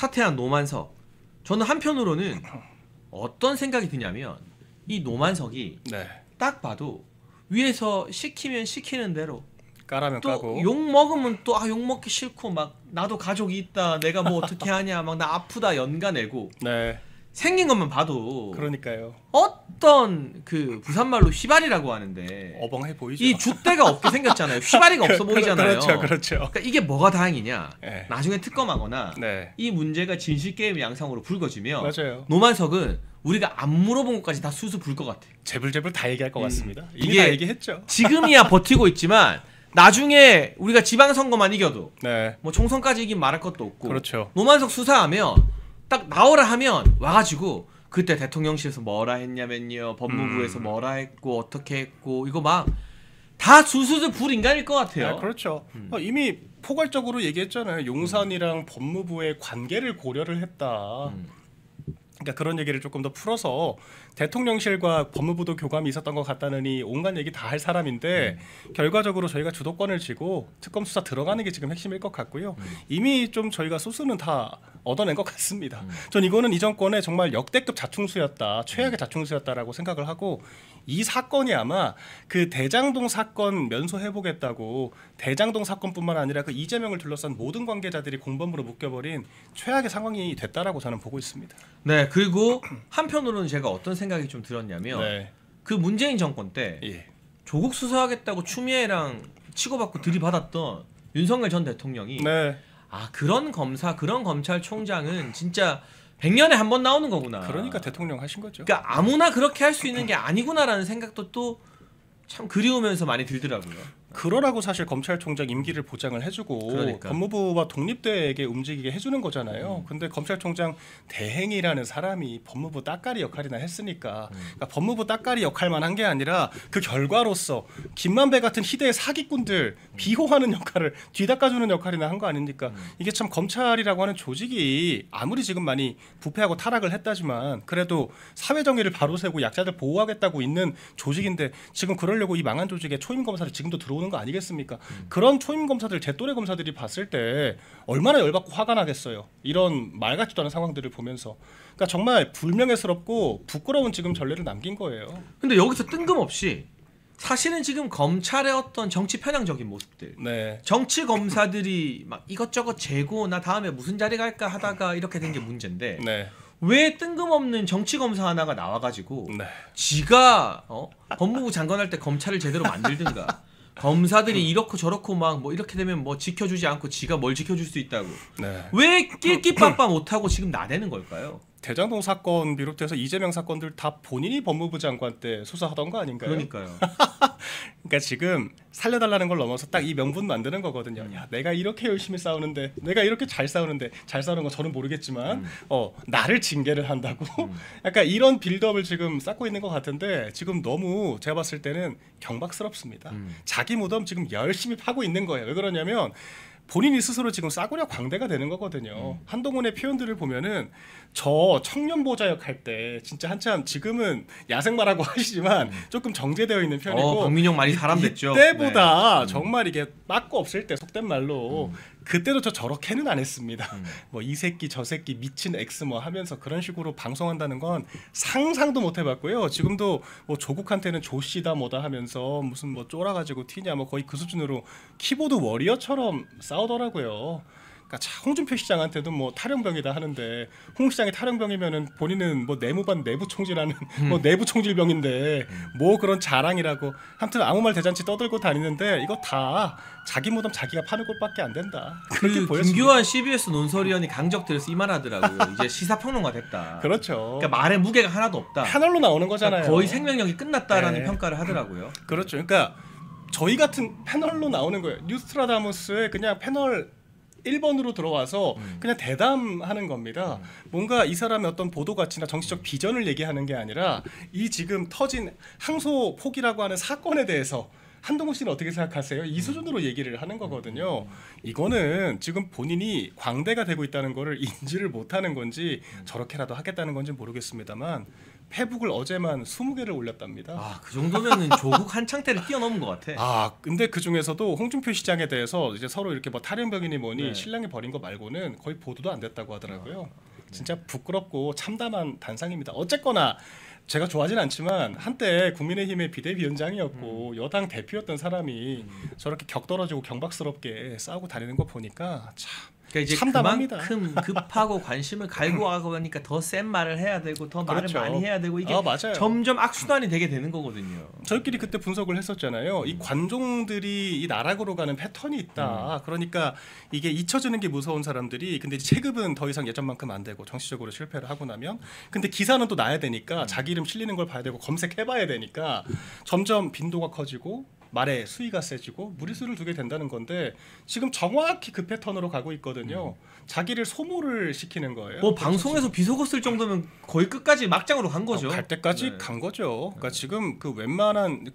사퇴한 노만석. 저는 한편으로는 어떤 생각이 드냐면 이 노만석이 네. 딱 봐도 위에서 시키면 시키는 대로 까라면 까고 또 욕 먹으면 또 욕 먹기 싫고 막 나도 가족이 있다 내가 뭐 어떻게 하냐 막 나 아프다 연가내고 네. 생긴 것만 봐도 그러니까요. 어떤 그 부산말로 휘발이라고 하는데 어벙해 보이죠. 이 줏대가 없게 생겼잖아요. 휘발이가 없어 보이잖아요. 그렇죠. 그러니까 이게 뭐가 다행이냐? 네. 나중에 특검하거나 네. 이 문제가 진실 게임 양상으로 불거지면 맞아요. 노만석은 우리가 안 물어본 것까지 다 수수 불 것 같아. 재불재불 다 얘기할 것 같습니다. 이미 이게 다 얘기했죠. 지금이야 버티고 있지만 나중에 우리가 지방선거만 이겨도 네. 뭐 총선까지 이긴 말할 것도 없고 그렇죠. 노만석 수사하면 딱 나오라 하면 와가지고 그때 대통령실에서 뭐라 했냐면요 법무부에서 뭐라 했고 어떻게 했고 이거 막 다 수수수 불인간일 것 같아요. 네, 그렇죠. 이미 포괄적으로 얘기했잖아요. 용산이랑 법무부의 관계를 고려를 했다. 그러니까 그런 얘기를 조금 더 풀어서 대통령실과 법무부도 교감이 있었던 것 같다느니 온갖 얘기 다 할 사람인데 결과적으로 저희가 주도권을 쥐고 특검 수사 들어가는 게 지금 핵심일 것 같고요. 이미 좀 저희가 소스는 다 얻어낸 것 같습니다. 전 이거는 이 정권의 정말 역대급 자충수였다, 최악의 자충수였다라고 생각을 하고 이 사건이 아마 그 대장동 사건 면소해보겠다고 대장동 사건뿐만 아니라 그 이재명을 둘러싼 모든 관계자들이 공범으로 묶여버린 최악의 상황이 됐다라고 저는 보고 있습니다. 네, 그리고 한편으로는 제가 어떤 생각이 좀 들었냐면 네. 그 문재인 정권 때 예. 조국 수사하겠다고 추미애랑 치고받고 들이받았던 윤석열 전 대통령이 네. 그런 검사, 그런 검찰총장은 진짜 100년에 한 번 나오는 거구나. 그러니까 대통령 하신 거죠. 그러니까 아무나 그렇게 할 수 있는 게 아니구나라는 생각도 또 참 그리우면서 많이 들더라고요. 그러라고 사실 검찰총장 임기를 보장을 해주고 그러니까. 법무부와 독립되게 움직이게 해주는 거잖아요. 근데 검찰총장 대행이라는 사람이 법무부 따까리 역할이나 했으니까 그러니까 법무부 따까리 역할만 한 게 아니라 그 결과로서 김만배 같은 희대의 사기꾼들 비호하는 역할을 뒤닦아주는 역할이나 한 거 아닙니까? 이게 참 검찰이라고 하는 조직이 아무리 지금 많이 부패하고 타락을 했다지만 그래도 사회정의를 바로 세우고 약자들 보호하겠다고 있는 조직인데 지금 그러려고 이 망한 조직에 초임 검사를 지금도 들어오는 거 아니겠습니까? 그런 초임 검사들, 제 또래 검사들이 봤을 때 얼마나 열받고 화가 나겠어요. 이런 말 같지도 않은 상황들을 보면서. 그러니까 정말 불명예스럽고 부끄러운 지금 전례를 남긴 거예요. 근데 여기서 뜬금없이 사실은 지금 검찰의 어떤 정치 편향적인 모습들, 네. 정치 검사들이 막 이것저것 재고 나 다음에 무슨 자리 갈까 하다가 이렇게 된 게 문제인데 네. 왜 뜬금없는 정치 검사 하나가 나와가지고 네. 지가 법무부 장관 할 때 검찰을 제대로 만들든가 검사들이 이렇고 저렇고 막 뭐 이렇게 되면 뭐 지켜주지 않고 지가 뭘 지켜줄 수 있다고 네. 왜 낄끼빠빠 못하고 지금 나대는 걸까요? 대장동 사건 비롯해서 이재명 사건들 다 본인이 법무부 장관 때 수사하던 거 아닌가요? 그러니까요. 그러니까 지금 살려달라는 걸 넘어서 딱 이 명분 만드는 거거든요. 야, 내가 이렇게 열심히 싸우는데, 내가 이렇게 잘 싸우는데, 잘 싸우는 건 저는 모르겠지만, 나를 징계를 한다고. 약간 이런 빌드업을 지금 쌓고 있는 것 같은데 지금 너무 제가 봤을 때는 경박스럽습니다. 자기 무덤 지금 열심히 파고 있는 거예요. 왜 그러냐면 본인이 스스로 지금 싸구려 광대가 되는 거거든요. 한동훈의 표현들을 보면은 저 청년 보좌역 할 때 진짜 한참 지금은 야생마라고 하시지만 조금 정제되어 있는 편이고 박민영 많이 사람 됐죠. 이때보다 정말 이게 빠꾸 없을 때 속된 말로 그때도 저 저렇게는 안 했습니다. 뭐 이 새끼 저 새끼 미친 X 뭐 하면서 그런 식으로 방송한다는 건 상상도 못 해봤고요. 지금도 뭐 조국한테는 조씨다 뭐다 하면서 무슨 뭐 쫄아가지고 튀냐 뭐 거의 그 수준으로 키보드 워리어처럼 싸우더라고요. 그러니까 홍준표 시장한테도 뭐 탈영병이다 하는데 홍 시장이 탈영병이면은 본인은 뭐 내무반 내부 총질하는 뭐 내부 총질병인데 뭐 그런 자랑이라고 아무튼 아무 말 대잔치 떠들고 다니는데 이거 다 자기 무덤 자기가 파는 꼴밖에 안 된다. 그렇게 보였습니다. 김규환 CBS 논설위원이 강적들에서 이 말하더라고요. 이제 시사평론가 됐다. 그렇죠. 그러니까 말에 무게가 하나도 없다. 패널로 나오는 거잖아요. 거의 생명력이 끝났다라는 네. 평가를 하더라고요. 그렇죠. 그러니까 저희 같은 패널로 나오는 거예요. 뉴스트라다무스에 그냥 패널 1번으로 들어와서 그냥 대담하는 겁니다. 뭔가 이 사람의 어떤 보도 가치나 정치적 비전을 얘기하는 게 아니라 이 지금 터진 항소 포기라고 하는 사건에 대해서 한동훈 씨는 어떻게 생각하세요? 이 수준으로 얘기를 하는 거거든요. 이거는 지금 본인이 광대가 되고 있다는 거를 인지를 못하는 건지 저렇게라도 하겠다는 건지 모르겠습니다만 페북을 어제만 20개를 올렸답니다. 아, 그 정도면은 조국 한창때를 뛰어넘은 것 같아. 아, 근데 그 중에서도 홍준표 시장에 대해서 이제 서로 이렇게 뭐 탈영벽이니 뭐니 네. 신랑이 벌인 거 말고는 거의 보도도 안 됐다고 하더라고요. 진짜 부끄럽고 참담한 단상입니다. 어쨌거나 제가 좋아하진 않지만 한때 국민의힘의 비대위원장이었고 여당 대표였던 사람이 저렇게 격떨어지고 경박스럽게 싸우고 다니는 거 보니까 참 그러니까 이제 참담합니다. 그만큼 급하고 관심을 갈고 가고 하니까 더 센 말을 해야 되고 더 그렇죠. 말을 많이 해야 되고 이게 맞아요. 점점 악순환이 되게 되는 거거든요. 저희끼리 그때 분석을 했었잖아요. 이 관종들이 이 나락으로 가는 패턴이 있다. 그러니까 이게 잊혀지는 게 무서운 사람들이 근데 체급은 더 이상 예전만큼 안 되고 정치적으로 실패를 하고 나면 근데 기사는 또 나야 되니까 자기 이름 실리는 걸 봐야 되고 검색해봐야 되니까 점점 빈도가 커지고 말에 수위가 세지고 무리수를 두게 된다는 건데 지금 정확히 그 패턴으로 가고 있거든요. 자기를 소모를 시키는 거예요. 뭐 방송에서 비속어 쓸 정도면 거의 끝까지 막장으로 간 거죠. 갈 때까지 네. 간 거죠. 그러니까 지금 그 웬만한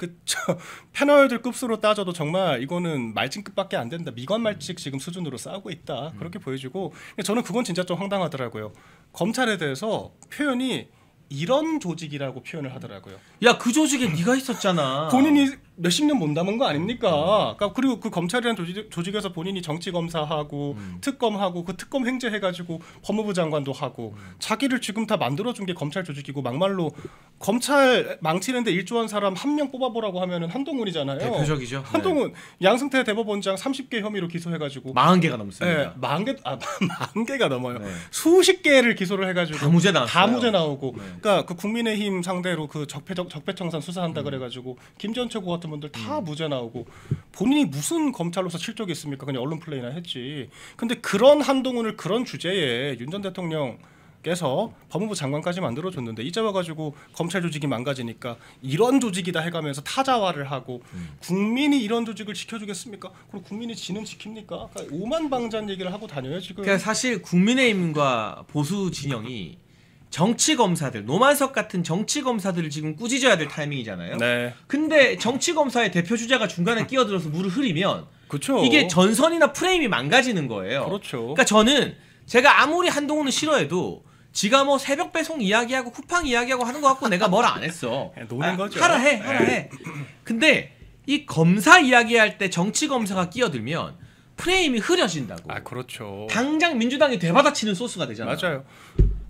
패널들 급수로 따져도 정말 이거는 말진급밖에 안 된다. 미관 말직 지금 수준으로 싸우고 있다. 그렇게 보여지고 근데 저는 그건 진짜 좀 황당하더라고요. 검찰에 대해서 표현이 이런 조직이라고 표현을 하더라고요. 야, 그 조직에 네가 있었잖아. 본인이 몇십 년 못 남은 거 아닙니까? 그러니까 그리고 그 검찰이라는 조직에서 본인이 정치 검사하고 특검하고 그 특검 횡재해가지고 법무부 장관도 하고 자기를 지금 다 만들어준 게 검찰 조직이고 막말로 검찰 망치는데 일조한 사람 한 명 뽑아보라고 하면은 한동훈이잖아요. 대표적이죠. 한동훈 양승태 대법원장 30개 혐의로 기소해가지고 40개가 넘습니다. 네, 40개가 넘어요. 네. 수십 개를 기소를 해가지고 다 무죄 나왔어요. 다 무죄 나오고 네. 그러니까 그 국민의힘 상대로 그 적폐청산 수사한다 그래가지고 김 전 최고 같은 분들 다 무죄 나오고 본인이 무슨 검찰로서 실적이 있습니까? 그냥 언론 플레이나 했지. 근데 그런 한동훈을 그런 주제에 윤 전 대통령께서 법무부 장관까지 만들어줬는데 이제 와가지고 검찰 조직이 망가지니까 이런 조직이다 해가면서 타자화를 하고 국민이 이런 조직을 지켜주겠습니까? 그리고 국민이 지는 지킵니까? 그러니까 오만방자한 얘기를 하고 다녀요 지금. 그러니까 사실 국민의힘과 보수 진영이 정치 검사들, 노만석 같은 정치 검사들을 지금 꾸짖어야 될 타이밍이잖아요. 네. 근데 정치 검사의 대표 주자가 중간에 끼어들어서 물을 흐리면 그렇죠. 이게 전선이나 프레임이 망가지는 거예요. 그렇죠. 그러니까 저는 제가 아무리 한동훈을 싫어해도 지가 뭐 새벽 배송 이야기하고 쿠팡 이야기하고 하는 거 갖고 내가 뭐라 안 했어. 노는 거죠. 하라 해. 근데 이 검사 이야기할 때 정치 검사가 끼어들면 프레임이 흐려진다고. 그렇죠. 당장 민주당이 되받아치는 소스가 되잖아. 맞아요.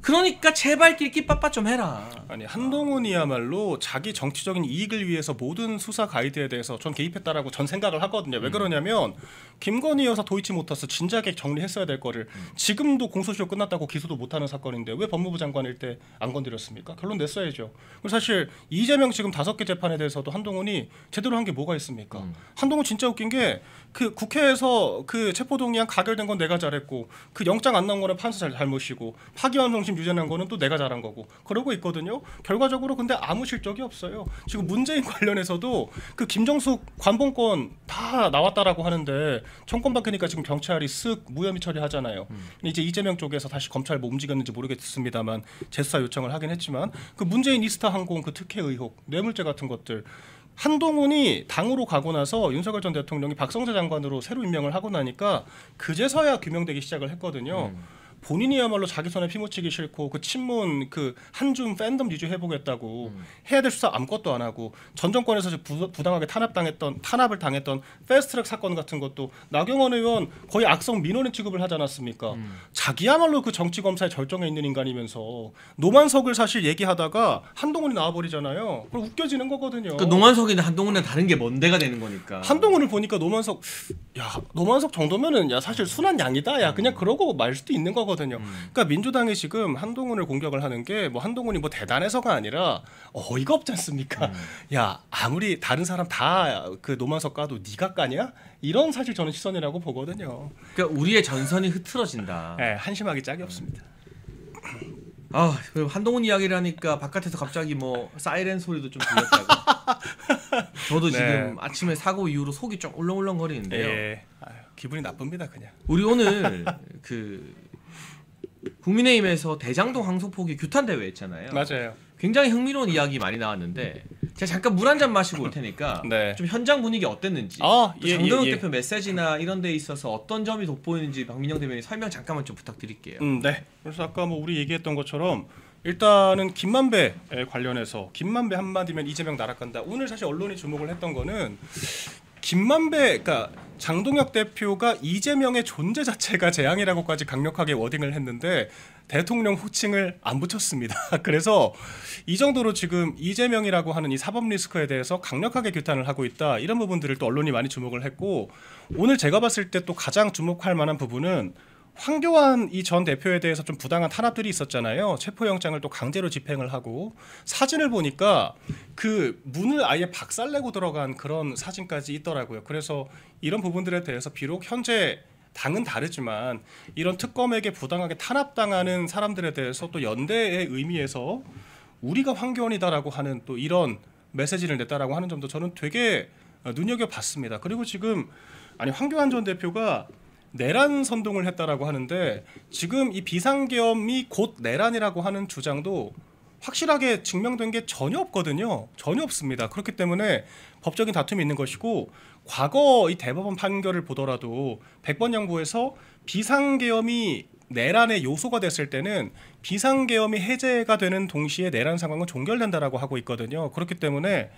그러니까 제발 끼끼빠빠 좀 해라. 아니 한동훈이야말로 자기 정치적인 이익을 위해서 모든 수사 가이드에 대해서 전 개입했다라고 전 생각을 하거든요. 왜 그러냐면 김건희 여사 도이치모터스 진작에 정리했어야 될 거를 지금도 공소시효 끝났다고 기소도 못하는 사건인데 왜 법무부 장관일 때 안 건드렸습니까? 결론 냈어야죠. 그리고 사실 이재명 지금 5개 재판에 대해서도 한동훈이 제대로 한 게 뭐가 있습니까? 한동훈 진짜 웃긴 게 그 국회에서 그 체포동의안 가결된 건 내가 잘했고 그 영장 안 나온 거는 판사 잘못이고 파기환송심 유죄난 거는 또 내가 잘한 거고 그러고 있거든요. 결과적으로 근데 아무 실적이 없어요. 지금 문재인 관련해서도 그 김정숙 관봉권 다 나왔다라고 하는데 정권 바뀌니까 지금 경찰이 쓱 무혐의 처리하잖아요. 이제 이재명 쪽에서 다시 검찰 뭐 움직였는지 모르겠습니다만 재수사 요청을 하긴 했지만 그 문재인 이스타 항공 그 특혜 의혹 뇌물죄 같은 것들 한동훈이 당으로 가고 나서 윤석열 전 대통령이 박성재 장관으로 새로 임명을 하고 나니까 그제서야 규명되기 시작을 했거든요. 본인이야말로 자기 손에 피 묻히기 싫고 그 친문 그 한줌 팬덤 유지 해보겠다고 해야 될 수사 아무것도 안 하고 전 정권에서 부당하게 탄압을 당했던 패스트트랙 사건 같은 것도 나경원 의원 거의 악성 민원인 취급을 하지 않았습니까? 자기야말로 그 정치 검사의 절정에 있는 인간이면서 노만석을 사실 얘기하다가 한동훈이 나와버리잖아요. 그럼 웃겨지는 거거든요. 그 노만석이나 한동훈이랑 다른 게 뭔데가 되는 거니까. 한동훈을 보니까 노만석 정도면은 야 사실 순한 양이다. 야 그냥 그러고 말 수도 있는 거거든요. 그러니까 민주당이 지금 한동훈을 공격을 하는 게 뭐 한동훈이 뭐 대단해서가 아니라 어이가 없지 않습니까? 야 아무리 다른 사람 다 그 노만석 까도 네가 까냐? 이런 사실 저는 시선이라고 보거든요. 그러니까 우리의 전선이 흐트러진다. 네, 한심하기 짝이 없습니다. 아, 그리고 한동훈 이야기를 하니까 바깥에서 갑자기 뭐 사이렌 소리도 좀 들렸다고. 저도 네. 지금 아침에 사고 이후로 속이 좀 울렁울렁거리는데요. 예, 기분이 나쁩니다 그냥. 우리 오늘 그 국민의힘에서 대장동 항소포기 규탄 대회 했잖아요. 맞아요. 굉장히 흥미로운 이야기 많이 나왔는데 제가 잠깐 물 한 잔 마시고 올 테니까 네. 좀 현장 분위기 어땠는지 아, 또 예, 정동혁 예, 예. 대표 메시지나 이런 데 있어서 어떤 점이 돋보이는지 박민영 대변인 설명 잠깐만 좀 부탁드릴게요. 네. 그래서 아까 뭐 우리 얘기했던 것처럼 일단은 김만배 관련해서 김만배 한마디면 이재명 날아간다. 오늘 사실 언론이 주목을 했던 거는 김만배, 그러니까 장동혁 대표가 이재명의 존재 자체가 재앙이라고까지 강력하게 워딩을 했는데 대통령 호칭을 안 붙였습니다. 그래서 이 정도로 지금 이재명이라고 하는 이 사법 리스크에 대해서 강력하게 규탄을 하고 있다. 이런 부분들을 또 언론이 많이 주목을 했고, 오늘 제가 봤을 때 또 가장 주목할 만한 부분은 황교안 이 전 대표에 대해서 좀 부당한 탄압들이 있었잖아요. 체포영장을 또 강제로 집행을 하고, 사진을 보니까 그 문을 아예 박살내고 들어간 그런 사진까지 있더라고요. 그래서 이런 부분들에 대해서 비록 현재 당은 다르지만 이런 특검에게 부당하게 탄압당하는 사람들에 대해서 또 연대의 의미에서 우리가 황교안이다라고 하는 또 이런 메시지를 냈다라고 하는 점도 저는 되게 눈여겨봤습니다. 그리고 지금 황교안 전 대표가 내란 선동을 했다라고 하는데, 지금 이 비상계엄이 곧 내란이라고 하는 주장도 확실하게 증명된 게 전혀 없거든요. 전혀 없습니다. 그렇기 때문에 법적인 다툼이 있는 것이고, 과거 이 대법원 판결을 보더라도 백번양보에서 비상계엄이 내란의 요소가 됐을 때는 비상계엄이 해제가 되는 동시에 내란 상황은 종결된다라고 하고 있거든요. 그렇기 때문에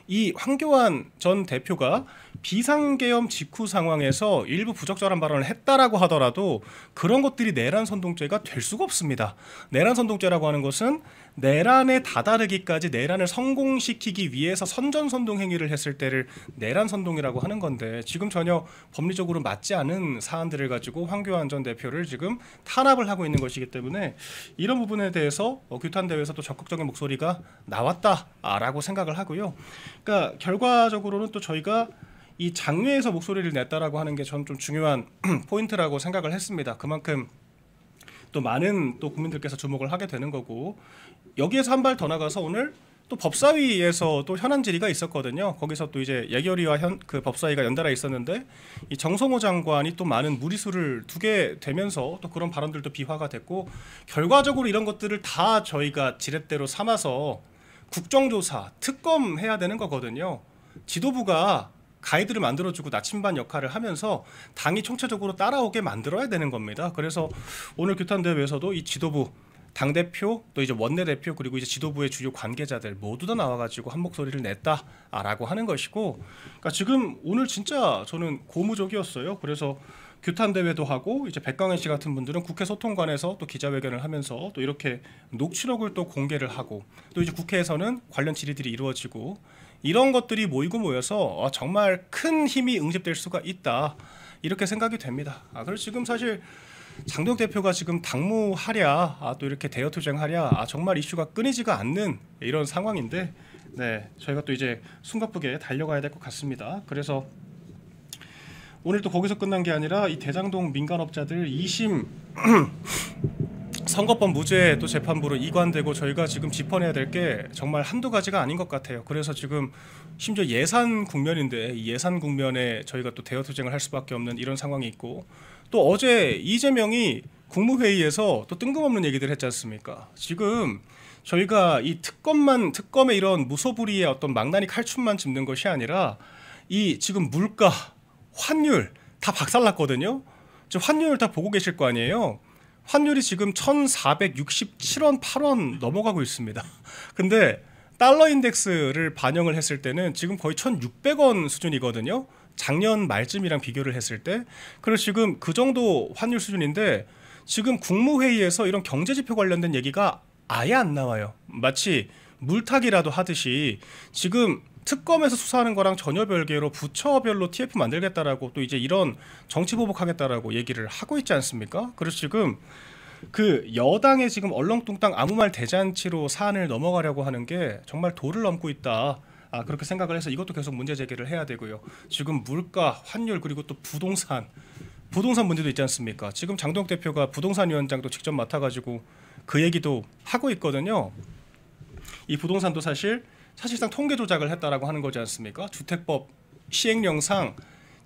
이 황교안 전 대표가 비상계엄 직후 상황에서 일부 부적절한 발언을 했다라고 하더라도 그런 것들이 내란 선동죄가 될 수가 없습니다. 내란 선동죄라고 하는 것은 내란에 다다르기까지 내란을 성공시키기 위해서 선전선동 행위를 했을 때를 내란 선동이라고 하는 건데, 지금 전혀 법리적으로 맞지 않은 사안들을 가지고 황교안 전 대표를 지금 탄압을 하고 있는 것이기 때문에 이런 부분에 대해서 규탄대회에서 또 적극적인 목소리가 나왔다라고 생각을 하고요. 그러니까 결과적으로는 또 저희가 이 장외에서 목소리를 냈다라고 하는 게 저는 좀 중요한 포인트라고 생각을 했습니다. 그만큼 또 많은 또 국민들께서 주목을 하게 되는 거고, 여기에서 한 발 더 나가서 오늘 또 법사위에서 또 현안 질의가 있었거든요. 거기서 또 이제 예결위와 그 법사위가 연달아 있었는데, 이 정성호 장관이 또 많은 무리수를 두게 되면서 또 그런 발언들도 비화가 됐고, 결과적으로 이런 것들을 다 저희가 지렛대로 삼아서 국정조사, 특검 해야 되는 거거든요. 지도부가 가이드를 만들어주고 나침반 역할을 하면서 당이 총체적으로 따라오게 만들어야 되는 겁니다. 그래서 오늘 규탄대회에서도 이 지도부, 당대표, 또 이제 원내대표, 그리고 이제 지도부의 주요 관계자들 모두 다 나와가지고 한 목소리를 냈다라고 하는 것이고, 그러니까 지금 오늘 진짜 저는 고무적이었어요. 그래서 규탄대회도 하고, 이제 백광현 씨 같은 분들은 국회 소통관에서 또 기자회견을 하면서 또 이렇게 녹취록을 또 공개를 하고, 또 이제 국회에서는 관련 질의들이 이루어지고, 이런 것들이 모이고 모여서 정말 큰 힘이 응집될 수가 있다, 이렇게 생각이 됩니다. 그래서 지금 사실 장동혁 대표가 지금 당무하랴, 또 이렇게 대여투쟁하랴, 정말 이슈가 끊이지가 않는 이런 상황인데, 네, 저희가 또 이제 숨가쁘게 달려가야 될 것 같습니다. 그래서 오늘 또 거기서 끝난 게 아니라 이 대장동 민간업자들 2심 선거법 무죄 또 재판부로 이관되고, 저희가 지금 짚어내야 될 게 정말 한두 가지가 아닌 것 같아요. 그래서 지금 심지어 예산 국면인데, 이 예산 국면에 저희가 또 대여투쟁을 할 수밖에 없는 이런 상황이 있고, 또 어제 이재명이 국무회의에서 또 뜬금없는 얘기들 했지 않습니까? 지금 저희가 이 특검의 이런 무소불위의 어떤 망나니 칼춤만 짚는 것이 아니라, 이 지금 물가, 환율 다 박살났거든요. 지금 환율 다 보고 계실 거 아니에요. 환율이 지금 1467원, 8원 넘어가고 있습니다. 근데 달러 인덱스를 반영을 했을 때는 지금 거의 1600원 수준이거든요. 작년 말쯤이랑 비교를 했을 때. 그래서 지금 그 정도 환율 수준인데, 지금 국무회의에서 이런 경제지표 관련된 얘기가 아예 안 나와요. 마치 물타기라도 하듯이 지금 특검에서 수사하는 거랑 전혀 별개로 부처별로 TF 만들겠다라고, 또 이제 이런 정치 보복하겠다라고 얘기를 하고 있지 않습니까? 그래서 지금 그 여당의 지금 얼렁뚱땅 아무 말 대잔치로 사안을 넘어가려고 하는 게 정말 도를 넘고 있다, 그렇게 생각을 해서 이것도 계속 문제 제기를 해야 되고요. 지금 물가, 환율, 그리고 또 부동산 문제도 있지 않습니까? 지금 장동혁 대표가 부동산위원장도 직접 맡아가지고 그 얘기도 하고 있거든요. 이 부동산도 사실상 통계 조작을 했다라고 하는 거지 않습니까? 주택법 시행령상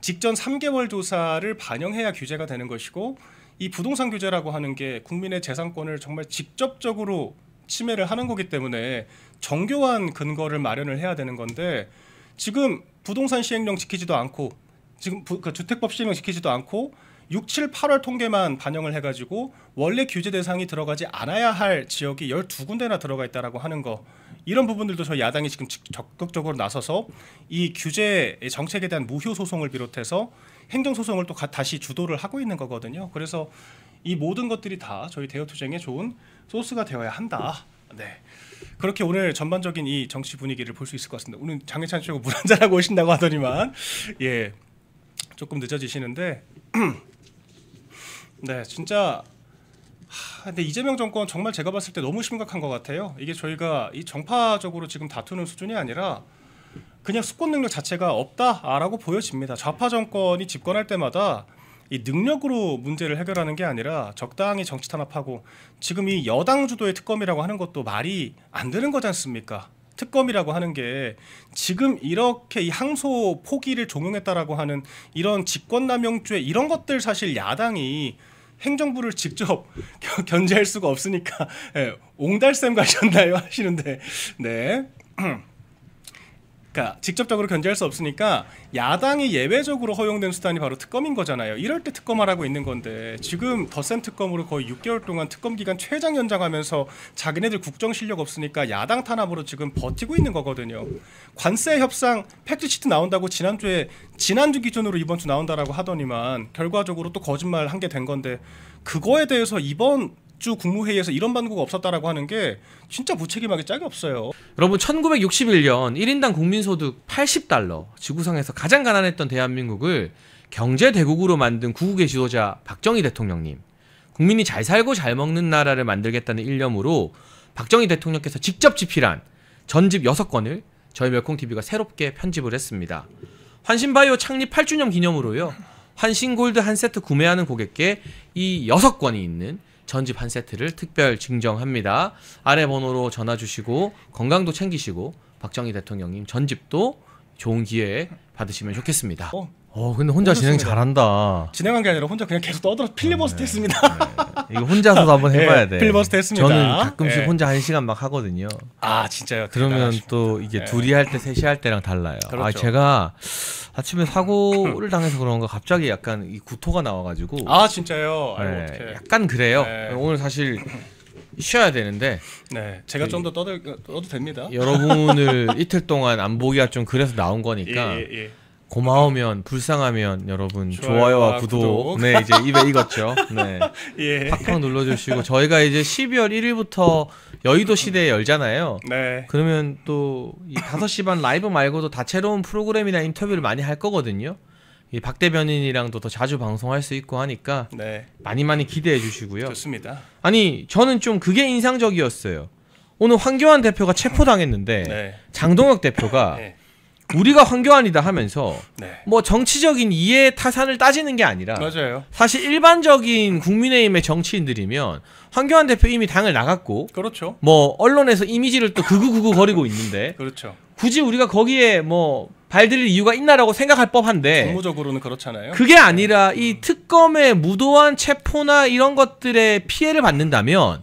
직전 3개월 조사를 반영해야 규제가 되는 것이고, 이 부동산 규제라고 하는 게 국민의 재산권을 정말 직접적으로 침해를 하는 거기 때문에 정교한 근거를 마련을 해야 되는 건데, 지금 부동산 시행령 지키지도 않고, 지금 그 주택법 시행령 지키지도 않고, 6, 7, 8월 통계만 반영을 해가지고 원래 규제 대상이 들어가지 않아야 할 지역이 12군데나 들어가 있다라고 하는 거, 이런 부분들도 저희 야당이 지금 적극적으로 나서서 이 규제 정책에 대한 무효 소송을 비롯해서 행정 소송을 또 다시 주도를 하고 있는 거거든요. 그래서 이 모든 것들이 다 저희 대여 투쟁의 좋은 소스가 되어야 한다. 네. 그렇게 오늘 전반적인 이 정치 분위기를 볼 수 있을 것 같습니다. 오늘 장해찬 최고 물 한잔 하고 오신다고 하더니만 예, 조금 늦어지시는데 네, 진짜 근데 이재명 정권 정말 제가 봤을 때 너무 심각한 것 같아요. 이게 저희가 이 정파적으로 지금 다투는 수준이 아니라 그냥 수권 능력 자체가 없다라고 보여집니다. 좌파 정권이 집권할 때마다 이 능력으로 문제를 해결하는 게 아니라 적당히 정치 탄압하고, 지금 이 여당 주도의 특검이라고 하는 것도 말이 안 되는 거지 않습니까? 특검이라고 하는 게 지금 이렇게 이 항소 포기를 종용했다라고 하는 이런 직권남용죄, 이런 것들 사실 야당이 행정부를 직접 견제할 수가 없으니까 예, 옹달샘 가셨나요 하시는데 네. 그러니까 직접적으로 견제할 수 없으니까 야당이 예외적으로 허용된 수단이 바로 특검인 거잖아요. 이럴 때 특검하라고 있는 건데 지금 덧셈 특검으로 거의 6개월 동안 특검 기간 최장 연장하면서 자기네들 국정 실력 없으니까 야당 탄압으로 지금 버티고 있는 거거든요. 관세 협상 팩트시트 나온다고 지난주 기준으로 이번 주 나온다라고 하더니만 결과적으로 또 거짓말 한 게 된 건데, 그거에 대해서 이번 주 국무회의에서 이런 반구가 없었다라고 하는 게 진짜 무책임하게 짝이 없어요. 여러분 1961년 1인당 국민소득 80달러, 지구상에서 가장 가난했던 대한민국을 경제대국으로 만든 구국의 지도자 박정희 대통령님, 국민이 잘 살고 잘 먹는 나라를 만들겠다는 일념으로 박정희 대통령께서 직접 집필한 전집 6권을 저희 멸콩TV가 새롭게 편집을 했습니다. 환신바이오 창립 8주년 기념으로요, 환신골드 한 세트 구매하는 고객께 이 6권이 있는 전집 한 세트를 특별 증정합니다. 아래 번호로 전화 주시고 건강도 챙기시고 박정희 대통령님 전집도 좋은 기회에 받으시면 좋겠습니다. 근데 혼자 진행 잘한다. 진행한 게 아니라 혼자 그냥 계속 떠들어 필리버스터 했습니다. 이거 혼자서도 한번 해봐야 돼. 필리버스터 했습니다. 저는 가끔씩 혼자 1시간 막 하거든요. 아 진짜요? 그러면 또 이게 둘이 할 때 셋이 할 때랑 달라요. 그렇죠. 제가 아침에 사고를 당해서 그런가 갑자기 약간 이 구토가 나와가지고. 아 진짜요? 약간 그래요. 오늘 사실 쉬어야 되는데. 네, 제가 좀 더 떠도 됩니다. 여러분을 이틀 동안 안 보기가 좀 그래서 나온 거니까. 예. 고마우면, 불쌍하면 여러분 좋아요와 구독. 네, 이제 입에 익었죠. 네. 예. 팍팍 눌러주시고, 저희가 이제 12월 1일부터 여의도 시대에 열잖아요. 네. 그러면 또 이 5시 반 라이브 말고도 다채로운 프로그램이나 인터뷰를 많이 할 거거든요. 이 박 대변인이랑도 더 자주 방송할 수 있고 하니까 네. 많이 기대해 주시고요. 좋습니다. 아니, 저는 좀 그게 인상적이었어요. 오늘 황교안 대표가 체포당했는데 네. 장동혁 대표가 네. 우리가 황교안이다 하면서 네. 뭐 정치적인 이해 타산을 따지는 게 아니라, 맞아요. 사실 일반적인 국민의힘의 정치인들이면 황교안 대표 이미 당을 나갔고, 그렇죠. 뭐 언론에서 이미지를 또 극우극우 거리고 있는데 그렇죠. 굳이 우리가 거기에 뭐 발들일 이유가 있나라고 생각할 법한데, 정무적으로는 그렇잖아요. 그게 아니라 이 특검의 무도한 체포나 이런 것들의 피해를 받는다면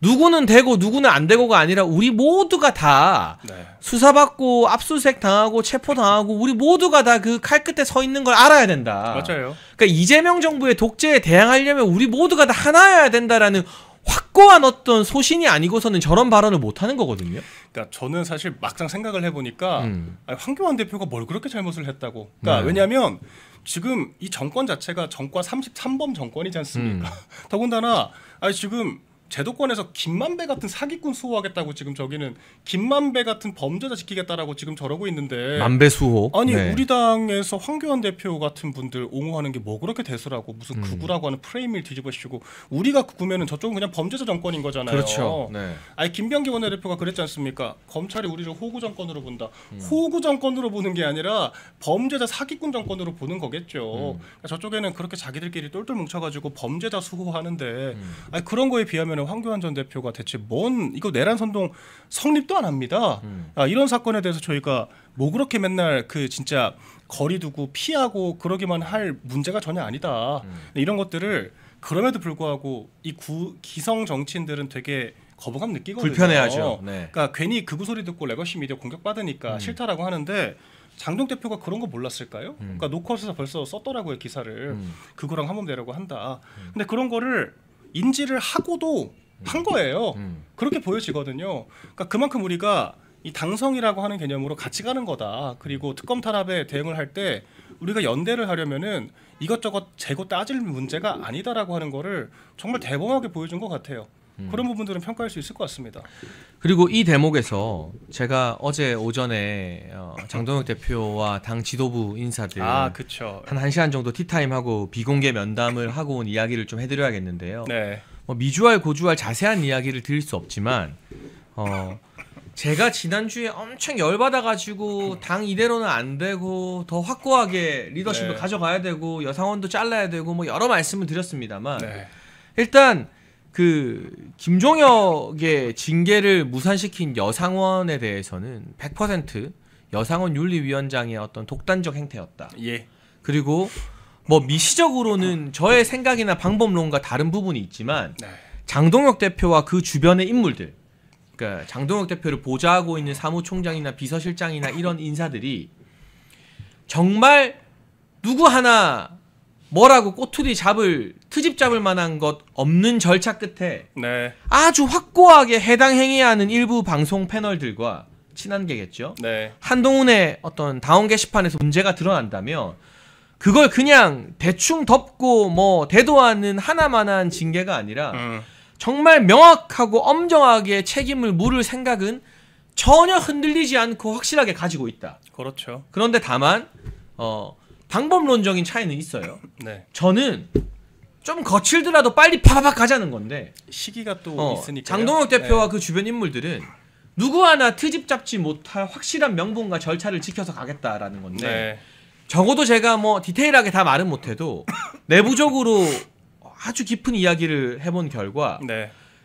누구는 되고 누구는 안 되고가 아니라 우리 모두가 다 네. 수사받고 압수수색 당하고 체포당하고 우리 모두가 다 그 칼 끝에 서 있는 걸 알아야 된다. 맞아요. 그러니까 이재명 정부의 독재에 대항하려면 우리 모두가 다 하나여야 된다라는 확고한 어떤 소신이 아니고서는 저런 발언을 못 하는 거거든요. 그러니까 저는 사실 막상 생각을 해보니까 황교안 대표가 뭘 그렇게 잘못을 했다고. 그러니까 네. 왜냐하면 지금 이 정권 자체가 정과 33범 정권이지 않습니까? 더군다나 지금 제도권에서 김만배 같은 사기꾼 수호하겠다고 지금 저기는 김만배 같은 범죄자 지키겠다라고 지금 저러고 있는데, 만배수호. 아니 네. 우리 당에서 황교안 대표 같은 분들 옹호하는 게 뭐 그렇게 대수라고 무슨 극우라고 하는 프레임을 뒤집어씌우고, 우리가 극우면은 저쪽은 그냥 범죄자 정권인 거잖아요. 그렇죠. 네. 아니 김병기 원내대표가 그랬지 않습니까? 검찰이 우리를 호구 정권으로 본다. 호구 정권으로 보는 게 아니라 범죄자 사기꾼 정권으로 보는 거겠죠. 그러니까 저쪽에는 그렇게 자기들끼리 똘똘 뭉쳐가지고 범죄자 수호하는데, 아니 그런 거에 비하면 황교안 전 대표가 대체 뭔 이거 내란 선동 성립도 안 합니다. 이런 사건에 대해서 저희가 뭐 그렇게 맨날 그 진짜 거리 두고 피하고 그러기만 할 문제가 전혀 아니다. 이런 것들을 그럼에도 불구하고 이 기성 정치인들은 되게 거부감 느끼거든요. 불편해하죠. 네. 그러니까 괜히 극우 소리 듣고 레거시 미디어 공격받으니까 싫다라고 하는데, 장동 대표가 그런 거 몰랐을까요? 그러니까 노컷에서 벌써 썼더라고요 기사를. 그거랑 한번 내려고 한다. 근데 그런 거를 인지를 하고도 한 거예요. 그렇게 보여지거든요. 그러니까 그만큼 우리가 이 당성이라고 하는 개념으로 같이 가는 거다. 그리고 특검 탄압에 대응을 할 때 우리가 연대를 하려면은 이것저것 재고 따질 문제가 아니다라고 하는 거를 정말 대범하게 보여준 것 같아요. 그런 부분들은 평가할 수 있을 것 같습니다. 그리고 이 대목에서 제가 어제 오전에 장동혁 대표와 당 지도부 인사들 그렇죠. 한 1시간 정도 티타임하고 비공개 면담을 하고 온 이야기를 좀 해드려야겠는데요. 네. 미주알 고주알 자세한 이야기를 드릴 수 없지만 제가 지난주에 엄청 열받아가지고 당 이대로는 안 되고 더 확고하게 리더십을 가져가야 되고 여상원도 잘라야 되고 뭐 여러 말씀을 드렸습니다만 일단 그 김종혁의 징계를 무산시킨 여상원에 대해서는 100% 여상원 윤리위원장의 어떤 독단적 행태였다. 예. 그리고 뭐 미시적으로는 저의 생각이나 방법론과 다른 부분이 있지만 장동혁 대표와 그 주변의 인물들, 그러니까 장동혁 대표를 보좌하고 있는 사무총장이나 비서실장이나 이런 인사들이 정말 누구 하나 뭐라고 꼬투리 잡을 트집 잡을 만한 것 없는 절차 끝에 아주 확고하게 해당 행위해야 하는 일부 방송 패널들과 친한계겠죠. 한동훈의 어떤 당원 게시판에서 문제가 드러난다면 그걸 그냥 대충 덮고 뭐 대도 않는 하나만한 징계가 아니라 정말 명확하고 엄정하게 책임을 물을 생각은 전혀 흔들리지 않고 확실하게 가지고 있다. 그렇죠. 그런데 다만 방법론적인 차이는 있어요. 저는 좀 거칠더라도 빨리 파박 가자는 건데 시기가 또 있으니까 장동혁 대표와 그 주변 인물들은 누구 하나 트집 잡지 못할 확실한 명분과 절차를 지켜서 가겠다라는 건데 적어도 제가 뭐 디테일하게 다 말은 못해도 내부적으로 아주 깊은 이야기를 해본 결과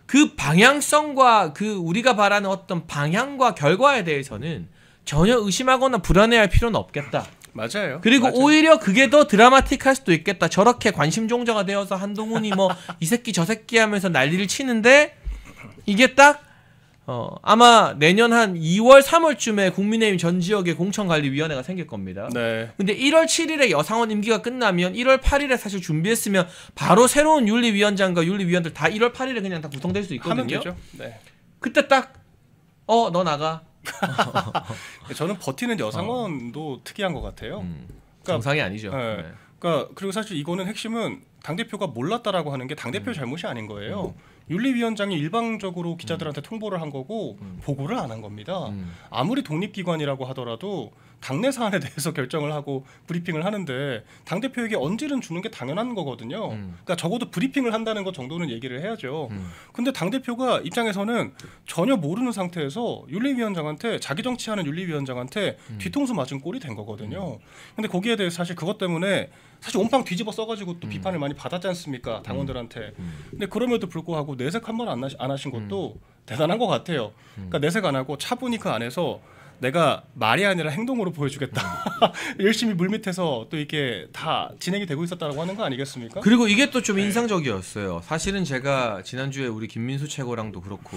그 방향성과 그 우리가 바라는 어떤 방향과 결과에 대해서는 전혀 의심하거나 불안해할 필요는 없겠다. 맞아요. 그리고 오히려 그게 더 드라마틱할 수도 있겠다. 저렇게 관심종자가 되어서 한동훈이 뭐 이 새끼 저 새끼 하면서 난리를 치는데 이게 딱 아마 내년 한 2월 3월쯤에 국민의힘 전 지역에 공천관리위원회가 생길 겁니다. 근데 1월 7일에 여상원 임기가 끝나면 1월 8일에 사실 준비했으면 바로 새로운 윤리위원장과 윤리위원들 다 1월 8일에 그냥 다 구성될 수 있거든요. 하면 되죠. 그때 딱 너 나가. 저는 버티는 여상원도 특이한 것 같아요. 그러니까, 정상이 아니죠. 그러니까 그리고 사실 이거는 핵심은 당 대표가 몰랐다라고 하는 게 당 대표 잘못이 아닌 거예요. 윤리위원장이 일방적으로 기자들한테 통보를 한 거고 보고를 안 한 겁니다. 아무리 독립기관이라고 하더라도 당내 사안에 대해서 결정을 하고 브리핑을 하는데 당대표에게 언질은 주는 게 당연한 거거든요. 그러니까 적어도 브리핑을 한다는 것 정도는 얘기를 해야죠. 근데 당대표가 입장에서는 전혀 모르는 상태에서 윤리위원장한테 자기 정치하는 윤리위원장한테 뒤통수 맞은 꼴이 된 거거든요. 근데 거기에 대해서 사실 그것 때문에 사실 온빵 뒤집어 써가지고 또 비판을 많이 받았지 않습니까? 당원들한테. 근데 그럼에도 불구하고 내색 한 번 안 하신 것도 대단한 것 같아요. 그러니까 내색 안 하고 차분히 그 안에서 내가 말이 아니라 행동으로 보여주겠다. 열심히 물밑에서 또 이렇게 다 진행이 되고 있었다고 하는 거 아니겠습니까? 그리고 이게 또 좀 인상적이었어요. 사실은 제가 지난주에 우리 김민수 최고랑도 그렇고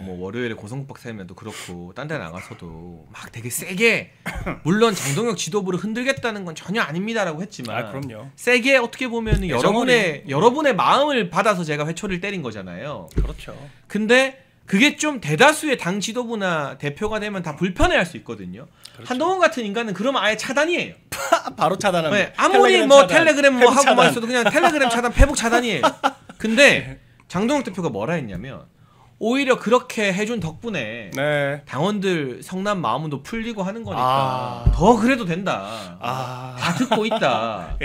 뭐 월요일에 고성국박 세면도 그렇고 딴 데 나가서도 막 되게 세게 물론 장동혁 지도부를 흔들겠다는 건 전혀 아닙니다라고 했지만 그럼요. 세게 어떻게 보면 여러분의 마음을 받아서 제가 회초리를 때린 거잖아요. 그렇죠. 근데 그게 좀 대다수의 당 지도부나 대표가 되면 다 불편해할 수 있거든요. 한동훈 같은 인간은 그러면 아예 차단이에요. 바로 차단합니다. 아무리 뭐 텔레그램 뭐 하고만 있어도 그냥 텔레그램 차단, 페북 차단이에요. 근데 장동혁 대표가 뭐라 했냐면 오히려 그렇게 해준 덕분에 당원들 성난 마음도 풀리고 하는 거니까 더 그래도 된다. 다 듣고 있다.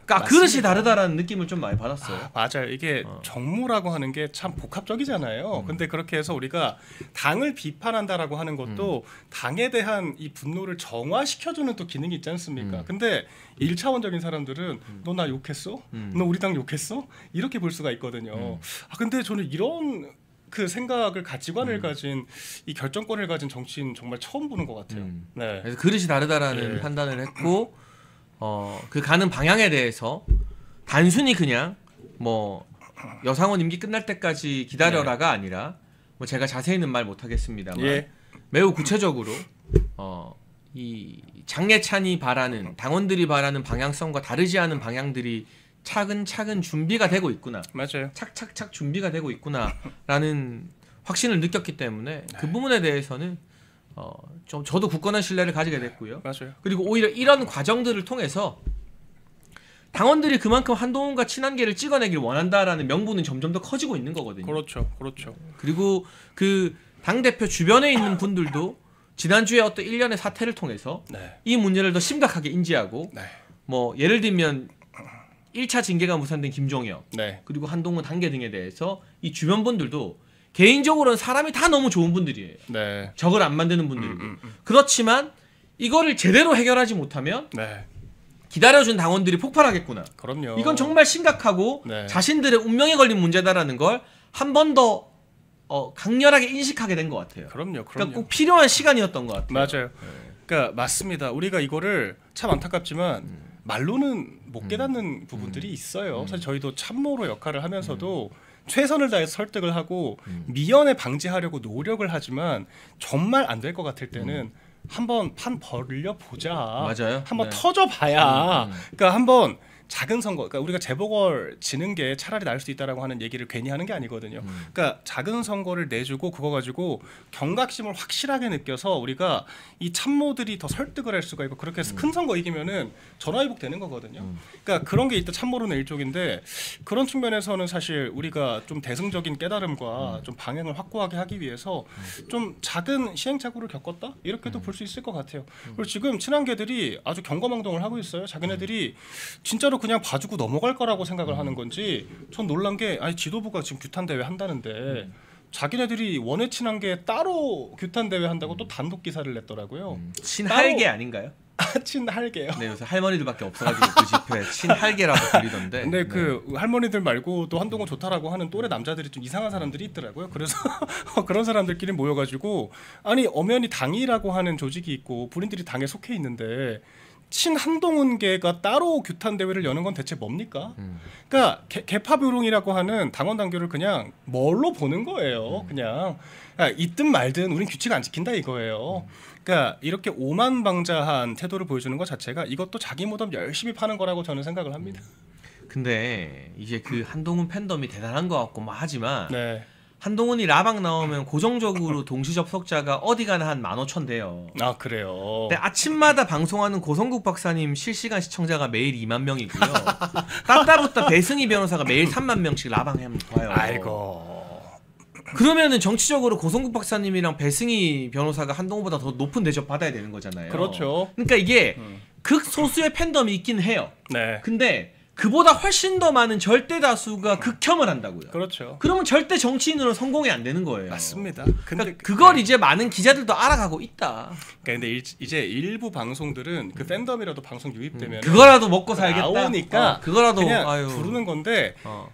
그러니까 그릇이 다르다라는 느낌을 좀 많이 받았어요. 맞아요. 이게 정무라고 하는 게 참 복합적이잖아요. 근데 그렇게 해서 우리가 당을 비판한다라고 하는 것도 당에 대한 이 분노를 정화시켜주는 또 기능이 있지 않습니까? 근데 1차원적인 사람들은 너 나 욕했어? 너 우리 당 욕했어? 이렇게 볼 수가 있거든요. 근데 저는 이런 그 생각을 가치관을 가진 이 결정권을 가진 정치인 정말 처음 보는 것 같아요. 그래서 그릇이 다르다라는 판단을 했고 그 가는 방향에 대해서 단순히 그냥 뭐 여상원 임기 끝날 때까지 기다려라가 아니라 뭐 제가 자세히는 말 못하겠습니다만 매우 구체적으로 이 장례찬이 바라는 당원들이 바라는 방향성과 다르지 않은 방향들이 차근차근 준비가 되고 있구나. 맞아요. 착착착 준비가 되고 있구나라는 확신을 느꼈기 때문에 그 부분에 대해서는 좀 저도 굳건한 신뢰를 가지게 됐고요. 맞아요. 그리고 오히려 이런 과정들을 통해서 당원들이 그만큼 한동훈과 친한계를 찍어내길 원한다라는 명분은 점점 더 커지고 있는 거거든요. 그렇죠. 그렇죠. 그리고 그 당대표 주변에 있는 분들도 지난주에 어떤 일련의 사태를 통해서 네. 이 문제를 더 심각하게 인지하고 네. 뭐 예를 들면 1차 징계가 무산된 김종혁 네. 그리고 한동훈 단계 등에 대해서 이 주변 분들도 개인적으로는 사람이 다 너무 좋은 분들이에요. 네. 적을 안 만드는 분들이고 그렇지만 이거를 제대로 해결하지 못하면 네. 기다려준 당원들이 폭발하겠구나. 그럼요. 이건 정말 심각하고 네. 자신들의 운명에 걸린 문제다라는 걸 한 번 더 강렬하게 인식하게 된 것 같아요. 그럼요. 그러니까 꼭 필요한 시간이었던 것 같아요. 맞아요. 그러니까 맞습니다. 우리가 이거를 참 안타깝지만 말로는 못 깨닫는 부분들이 있어요. 사실 저희도 참모로 역할을 하면서도 최선을 다해서 설득을 하고 미연에 방지하려고 노력을 하지만 정말 안 될 것 같을 때는 한번 판 벌려 보자. 맞아요. 한번 네. 터져봐야. 그러니까 한번 작은 선거, 그러니까 우리가 재보궐 지는 게 차라리 나을 수 있다라고 하는 얘기를 괜히 하는 게 아니거든요. 그러니까 작은 선거를 내주고 그거 가지고 경각심을 확실하게 느껴서 우리가 이 참모들이 더 설득을 할 수가 있고 그렇게 해서 큰 선거 이기면은 전화위복 되는 거거든요. 그러니까 그런 게 일단 참모론의 일종인데 그런 측면에서는 사실 우리가 좀 대승적인 깨달음과 좀 방향을 확고하게 하기 위해서 좀 작은 시행착오를 겪었다 이렇게도 볼 수 있을 것 같아요. 그리고 지금 친한계들이 아주 경거망동을 하고 있어요. 자기네들이 진짜로 그냥 봐주고 넘어갈 거라고 생각을 하는 건지 전 놀란 게 아니 지도부가 지금 규탄 대회 한다는데 자기네들이 원외 친한계 따로 규탄 대회 한다고 또 단독 기사를 냈더라고요. 친할계 아닌가요? 친할게요. 네, 요새 할머니들밖에 없어가지고 그 집회 친할계라고 불리던데. 근데 그 할머니들 말고 또 한동훈 좋다라고 하는 또래 남자들이 좀 이상한 사람들이 있더라고요. 그래서 그런 사람들끼리 모여가지고 아니 엄연히 당이라고 하는 조직이 있고 본인들이 당에 속해 있는데 친한동훈계가 따로 규탄 대회를 여는 건 대체 뭡니까? 그러니까 개파비룡이라고 하는 당원 당규를 그냥 뭘로 보는 거예요. 그냥 있든 말든 우린 규칙 안 지킨다 이거예요. 그러니까 이렇게 오만방자한 태도를 보여주는 것 자체가 이것도 자기 무덤 열심히 파는 거라고 저는 생각을 합니다. 근데 이제 그 한동훈 팬덤이 대단한 것 같고 뭐 하지만 네. 한동훈이 라방 나오면 고정적으로 동시 접속자가 어디 가나 한 15,000 돼요. 아 그래요. 근데 아침마다 방송하는 고성국 박사님 실시간 시청자가 매일 2만 명이고요. 따따붙다 배승희 변호사가 매일 3만 명씩 라방하면 봐요. 아이고. 그러면은 정치적으로 고성국 박사님이랑 배승희 변호사가 한동훈보다 더 높은 대접 받아야 되는 거잖아요. 그렇죠. 그러니까 이게 극소수의 팬덤이 있긴 해요. 네. 근데 그보다 훨씬 더 많은 절대 다수가 극혐을 한다고요. 그렇죠. 그러면 절대 정치인으로 성공이 안 되는 거예요. 맞습니다. 근데 근데 그걸 이제 많은 기자들도 알아가고 있다. 그러니까 근데 이제 일부 방송들은 그 팬덤이라도 방송 유입되면 그거라도 먹고 살겠다. 나오니까 그거라도 그냥 아유. 부르는 건데 어.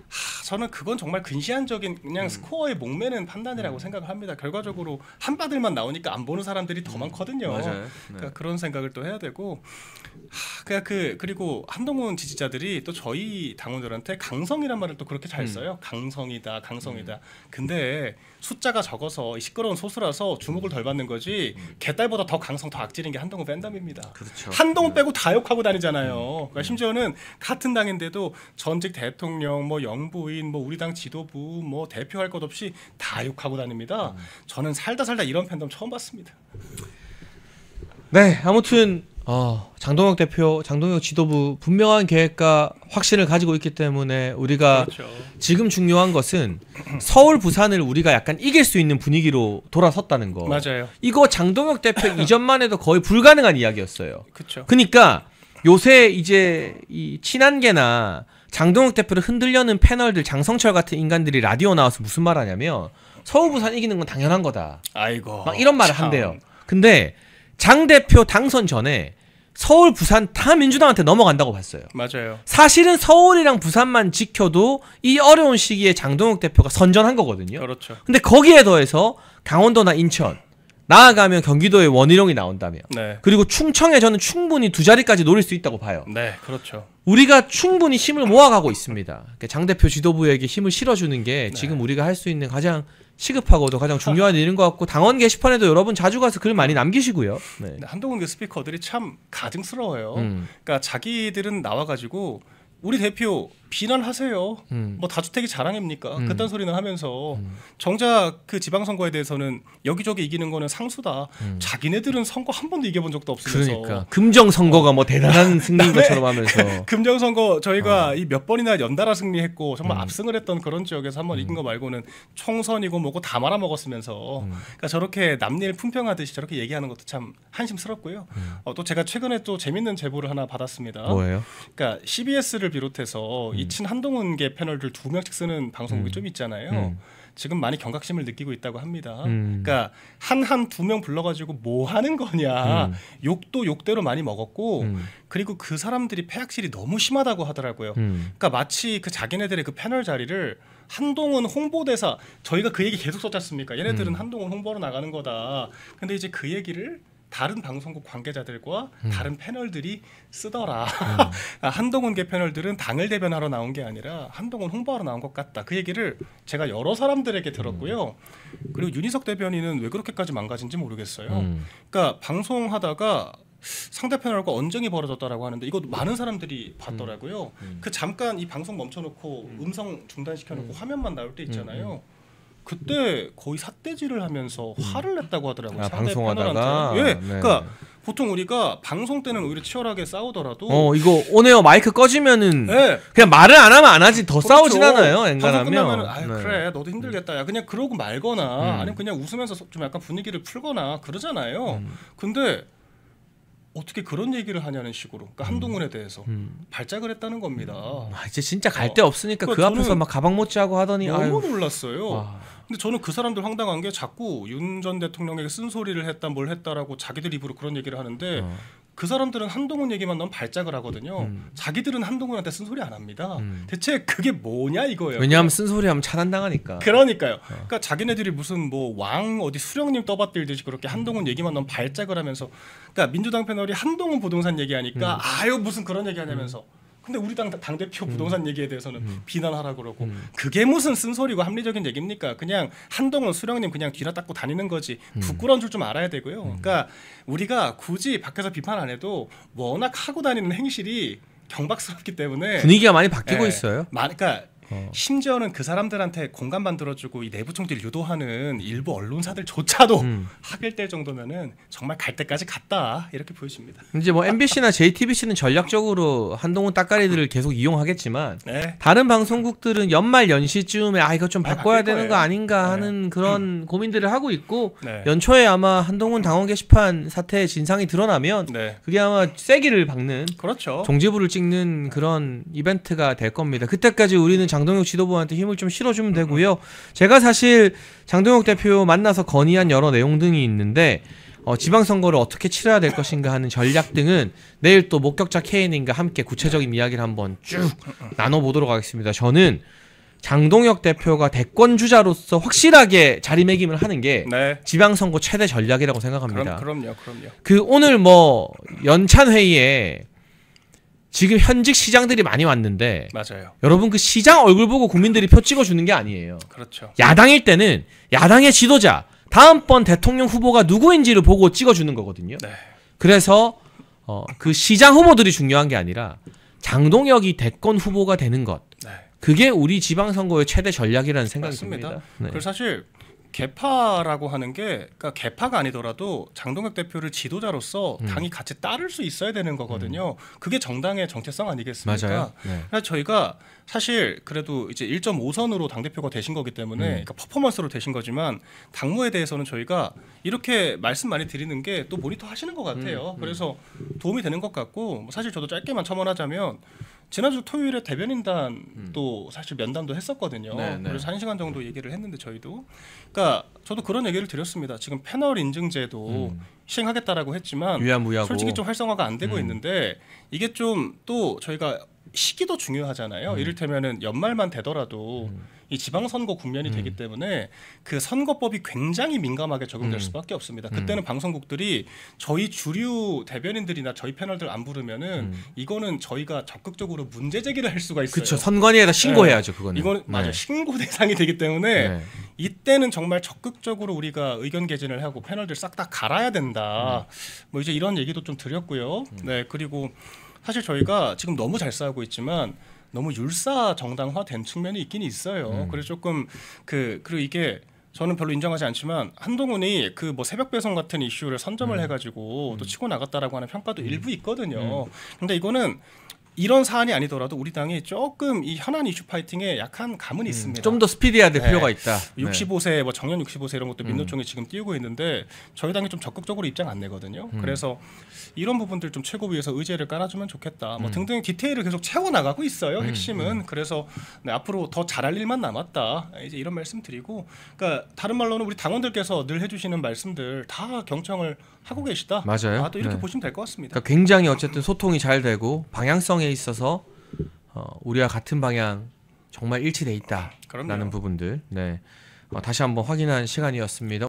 저는 그건 정말 근시안적인 그냥 스코어에 목매는 판단이라고 생각을 합니다. 결과적으로 한바들만 나오니까 안 보는 사람들이 더 많거든요. 맞아요. 네. 그러니까 그런 생각을 또 해야 되고 그리고 한동훈 지지자들이 또 저희 당원들한테 강성이란 말을 또 그렇게 잘 써요. 강성이다. 근데 숫자가 적어서 시끄러운 소수라서 주목을 덜 받는 거지 개딸보다 더 강성 더 악질인 게 한동훈 팬덤입니다. 그렇죠. 한동훈 빼고 다 욕하고 다니잖아요. 그러니까 심지어는 같은 당인데도 전직 대통령, 뭐 영부인, 뭐 우리 당 지도부, 뭐 대표할 것 없이 다 욕하고 다닙니다. 저는 살다 이런 팬덤 처음 봤습니다. 네, 아무튼 장동혁 대표, 장동혁 지도부 분명한 계획과 확신을 가지고 있기 때문에 우리가 그렇죠. 지금 중요한 것은 서울, 부산을 우리가 약간 이길 수 있는 분위기로 돌아섰다는 거. 맞아요. 이거 장동혁 대표 이전만 해도 거의 불가능한 이야기였어요. 그렇죠. 그러니까 요새 이제 이 친한계나 장동혁 대표를 흔들려는 패널들 장성철 같은 인간들이 라디오 나와서 무슨 말 하냐면 서울, 부산 이기는 건 당연한 거다. 아이고. 막 이런 말을 참. 한대요. 근데 장 대표 당선 전에 서울, 부산 다 민주당한테 넘어간다고 봤어요. 맞아요. 사실은 서울이랑 부산만 지켜도 이 어려운 시기에 장동혁 대표가 선전한 거거든요. 그렇죠. 근데 거기에 더해서 강원도나 인천, 나아가면 경기도의 원희룡이 나온다면 네. 그리고 충청에 저는 충분히 두 자리까지 노릴 수 있다고 봐요. 네, 그렇죠. 우리가 충분히 힘을 모아가고 있습니다. 장 대표 지도부에게 힘을 실어주는 게 지금 우리가 할 수 있는 가장 시급하고도 가장 중요한 일인 것 같고 당원 게시판에도 여러분 자주 가서 글 많이 남기시고요. 네. 한동훈 그 스피커들이 참 가증스러워요. 그러니까 자기들은 나와가지고 우리 대표 비난하세요. 뭐 다주택이 자랑입니까? 그딴 소리는 하면서 정작 그 지방선거에 대해서는 여기저기 이기는 거는 상수다. 자기네들은 선거 한 번도 이겨본 적도 없으면서. 그러니까 금정 선거가 뭐 대단한 승리인 것처럼 하면서. 금정 선거 저희가 이 몇 번이나 연달아 승리했고 정말 압승을 했던 그런 지역에서 한 번 이긴 거 말고는 총선이고 뭐고 다 말아먹었으면서. 그러니까 저렇게 남일 품평하듯이 저렇게 얘기하는 것도 참 한심스럽고요. 또 제가 최근에 또 재밌는 제보를 하나 받았습니다. 뭐예요? 그러니까 CBS를 비롯해서 이 친 한동훈계 패널들 2명씩 쓰는 방송국이 좀 있잖아요. 지금 많이 경각심을 느끼고 있다고 합니다. 그러니까 한 2명 불러가지고 뭐 하는 거냐. 욕도 욕대로 많이 먹었고 그리고 그 사람들이 폐악질이 너무 심하다고 하더라고요. 그러니까 마치 그 자기네들의 그 패널 자리를 한동훈 홍보대사 저희가 그 얘기 계속 썼지 않습니까? 얘네들은 한동훈 홍보로 나가는 거다. 근데 이제 그 얘기를 다른 방송국 관계자들과 다른 패널들이 쓰더라. 한동훈계 패널들은 당을 대변하러 나온 게 아니라 한동훈 홍보하러 나온 것 같다. 그 얘기를 제가 여러 사람들에게 들었고요. 그리고 윤희석 대변인은 왜 그렇게까지 망가진지 모르겠어요. 그러니까 방송하다가 상대 패널과 언쟁이 벌어졌다라고 하는데 이거 많은 사람들이 봤더라고요. 그 잠깐 이 방송 멈춰놓고 음성 중단시켜놓고 화면만 나올 때 있잖아요. 그때 거의 삿대질을 하면서 화를 냈다고 하더라고요. 상대 방송하다가. 패널한테. 예, 네. 그러니까 보통 우리가 방송 때는 오히려 치열하게 싸우더라도 이거 온에어 마이크 꺼지면은 네. 그냥 말을 안 하면 안 하지 더 그렇죠. 싸우진 않아요. 방송 엔간하면. 끝나면은 네. 그래 너도 힘들겠다. 야 그냥 그러고 말거나 아니면 그냥 웃으면서 좀 약간 분위기를 풀거나 그러잖아요. 근데 어떻게 그런 얘기를 하냐는 식으로 그러니까 한동훈에 대해서 발작을 했다는 겁니다. 이제 진짜 갈 데 없으니까 그 그러니까 앞에서 막 가방 못지 하고 하더니 너무 놀랐어요. 와. 근데 저는 그 사람들 황당한 게 자꾸 윤 전 대통령에게 쓴소리를 했다 뭘 했다라고 자기들 입으로 그런 얘기를 하는데 그 사람들은 한동훈 얘기만 나오면 발작을 하거든요. 자기들은 한동훈한테 쓴소리 안 합니다. 대체 그게 뭐냐 이거예요. 왜냐하면 쓴소리하면 차단당하니까. 그러니까요. 그러니까 자기네들이 무슨 뭐 왕 어디 수령님 떠받들듯이 그렇게 한동훈 얘기만 나오면 발작을 하면서 그러니까 민주당 패널이 한동훈 부동산 얘기하니까 아유 무슨 그런 얘기하냐면서 근데 우리 당대표 부동산 얘기에 대해서는 비난하라 그러고 그게 무슨 쓴소리고 합리적인 얘기입니까? 그냥 한동훈 수령님 그냥 뒤나 닦고 다니는 거지 부끄러운 줄 좀 알아야 되고요. 그러니까 우리가 굳이 밖에서 비판 안 해도 워낙 하고 다니는 행실이 경박스럽기 때문에 분위기가 많이 바뀌고 있어요. 그러니까 심지어는 그 사람들한테 공감 만들어주고 이 내부 총질 유도하는 일부 언론사들조차도 하길될 정도면은 정말 갈 때까지 갔다 이렇게 보여집니다. 이제 뭐 MBC나 JTBC는 전략적으로 한동훈 따까리들을 계속 이용하겠지만 네. 다른 방송국들은 연말 연시쯤에 이거 좀 바꿔야 바뀔 되는 거 거예요. 아닌가 하는 그런 고민들을 하고 있고 네. 연초에 아마 한동훈 당원 게시판 사태의 진상이 드러나면 네. 그게 아마 쐐기를 박는 그렇죠. 종지부를 찍는 그런 이벤트가 될 겁니다. 그때까지 우리는 장동혁 지도부한테 힘을 좀 실어주면 되고요. 제가 사실 장동혁 대표 만나서 건의한 여러 내용 등이 있는데 지방선거를 어떻게 치러야 될 것인가 하는 전략 등은 내일 또 목격자 K님과 함께 구체적인 이야기를 한번 쭉 나눠보도록 하겠습니다. 저는 장동혁 대표가 대권주자로서 확실하게 자리매김을 하는 게 네. 지방선거 최대 전략이라고 생각합니다. 그럼요. 그 오늘 뭐 연찬 회의에 지금 현직 시장들이 많이 왔는데 맞아요. 여러분 그 시장 얼굴 보고 국민들이 표 찍어주는 게 아니에요. 그렇죠. 야당일 때는 야당의 지도자 다음번 대통령 후보가 누구인지를 보고 찍어주는 거거든요. 네. 그래서 그 시장 후보들이 중요한 게 아니라 장동혁이 대권 후보가 되는 것 네. 그게 우리 지방선거의 최대 전략이라는 생각이 맞습니다. 듭니다. 네. 그리고 사실 개파라고 하는 게 그러니까 개파가 아니더라도 장동혁 대표를 지도자로서 당이 같이 따를 수 있어야 되는 거거든요. 그게 정당의 정체성 아니겠습니까? 맞아요. 네. 그래서 저희가 사실 그래도 이제 1.5선으로 당대표가 되신 거기 때문에 그러니까 퍼포먼스로 되신 거지만 당무에 대해서는 저희가 이렇게 말씀 많이 드리는 게 또 모니터 하시는 것 같아요. 그래서 도움이 되는 것 같고 사실 저도 짧게만 첨언하자면 지난주 토요일에 대변인단 또 사실 면담도 했었거든요. 네. 그래서 1시간 정도 얘기를 했는데 저희도 그러니까 저도 그런 얘기를 드렸습니다. 지금 패널 인증제도 시행하겠다라고 했지만 유야무야고 솔직히 좀 활성화가 안 되고 있는데 이게 좀 또 저희가 시기도 중요하잖아요. 이를테면은 연말만 되더라도 이 지방선거 국면이 되기 때문에 그 선거법이 굉장히 민감하게 적용될 수밖에 없습니다. 그때는 방송국들이 저희 주류 대변인들이나 저희 패널들 안 부르면은 이거는 저희가 적극적으로 문제 제기를 할 수가 있어요. 그렇죠. 선관위에다 신고해야죠. 그거는. 이거는 맞아 신고 대상이 되기 때문에 네. 이때는 정말 적극적으로 우리가 의견 개진을 하고 패널들 싹 다 갈아야 된다. 뭐 이제 이런 얘기도 좀 드렸고요. 네 그리고 사실 저희가 지금 너무 잘 싸우고 있지만 너무 율사 정당화된 측면이 있긴 있어요. 그래서 조금 그리고 이게 저는 별로 인정하지 않지만 한동훈이 그 뭐 새벽 배송 같은 이슈를 선점을 해가지고 또 치고 나갔다라고 하는 평가도 일부 있거든요. 근데 이거는 이런 사안이 아니더라도 우리 당이 조금 이 현안 이슈 파이팅에 약한 감은 있습니다. 좀 더 스피디해야 될 네. 필요가 있다. 65세, 뭐 정년 65세 이런 것도 민노총이 지금 띄우고 있는데 저희 당이 좀 적극적으로 입장 안 내거든요. 그래서 이런 부분들 좀 최고위에서 의제를 깔아주면 좋겠다. 뭐 등등 디테일을 계속 채워나가고 있어요. 핵심은. 그래서 네, 앞으로 더 잘할 일만 남았다. 이제 이런 말씀 드리고, 그러니까 다른 말로는 우리 당원들께서 늘 해주시는 말씀들 다 경청을 하고 계시다. 맞아요. 또 이렇게 네. 보시면 될 것 같습니다. 그러니까 굉장히 어쨌든 소통이 잘 되고 방향성에 있어서 우리와 같은 방향 정말 일치돼 있다라는 그럼요. 부분들. 네. 다시 한번 확인한 시간이었습니다.